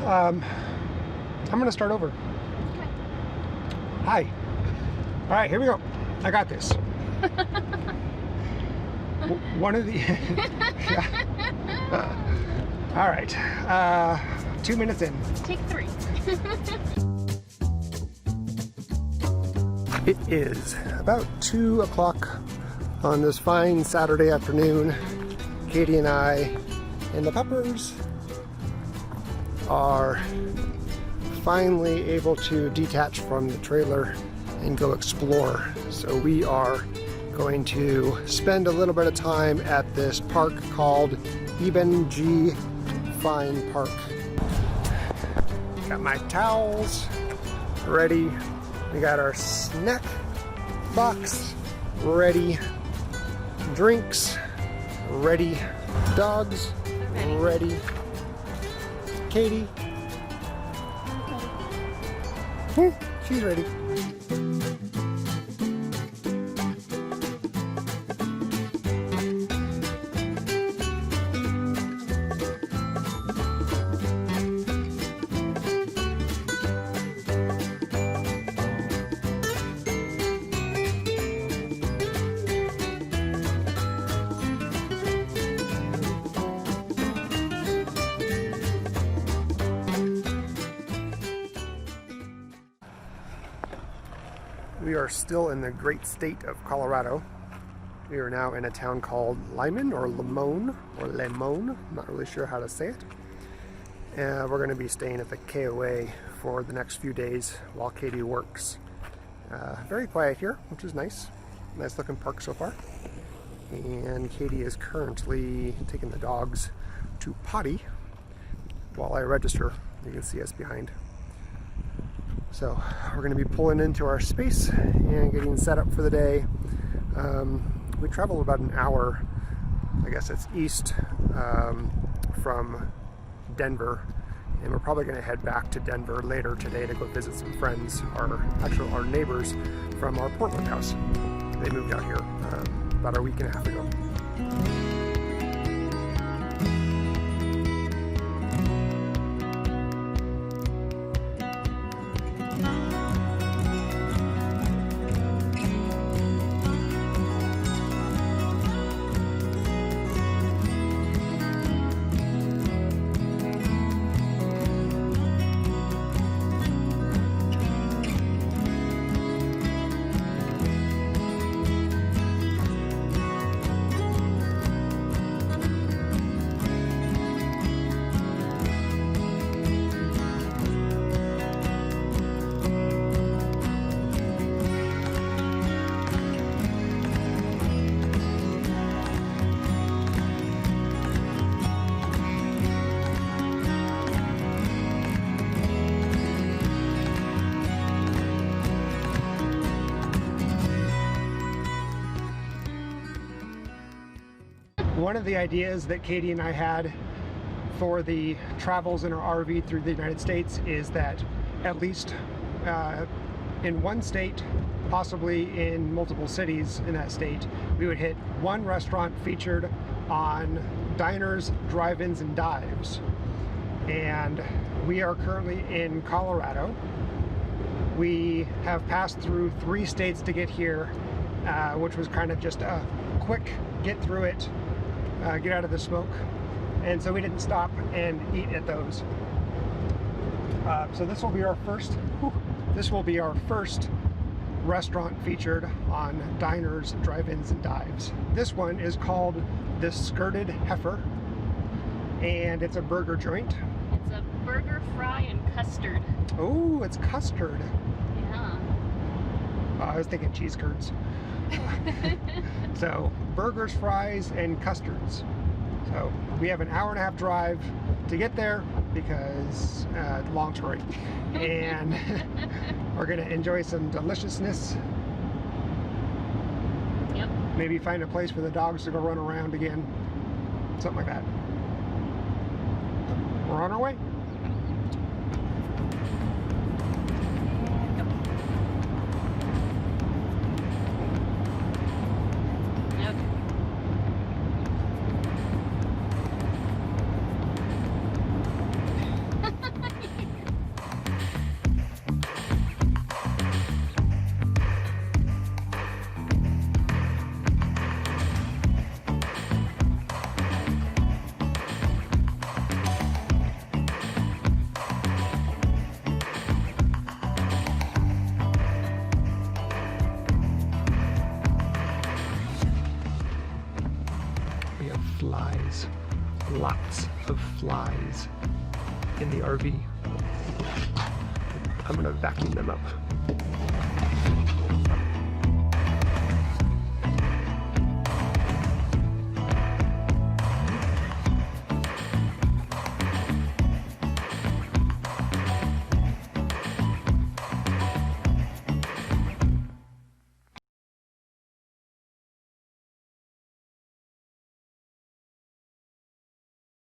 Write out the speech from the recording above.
I'm gonna start over. Okay. Hi. All right, here we go. I got this. One of the yeah. All right, 2 minutes in. Take 3. It is about 2 o'clock on this fine Saturday afternoon. Katie and I and the puppers are finally able to detach from the trailer and go explore. So we are going to spend a little bit of time at this park called Eben G. Fine Park. Got my towels ready. We got our snack box ready. Drinks ready. Dogs ready. Katie. She's ready. We are still in the great state of Colorado. We are now in a town called Limon or Limon or Lemon. I'm not really sure how to say it. And we're going to be staying at the KOA for the next few days while Katie works. Very quiet here, which is nice. Nice looking park so far. And Katie is currently taking the dogs to potty while I register. You can see us behind. So we're going to be pulling into our space and getting set up for the day. We travel about an hour, I guess it's east from Denver, and we're probably going to head back to Denver later today to go visit some friends, our neighbors from our Portland house. They moved out here about a week and a half ago. One of the ideas that Katie and I had for the travels in our RV through the United States is that at least in one state, possibly in multiple cities in that state, we would hit one restaurant featured on diners, drive-ins, and dives. And we are currently in Colorado. We have passed through 3 states to get here, which was kind of just a quick get through it, get out of the smoke, and so we didn't stop and eat at those. So this will be our first. This will be our first restaurant featured on diners, drive-ins, and dives. This one is called the Skirted Heifer, and it's a burger joint. It's a burger, fry, and custard. Oh, it's custard. Yeah. I was thinking cheese curds. So burgers, fries, and custards. So we have an hour-and-a-half drive to get there because long story, and we're gonna enjoy some deliciousness. Yep. Maybe find a place for the dogs to go run around again, something like that. We're on our way. flies in the RV. I'm gonna vacuum them up.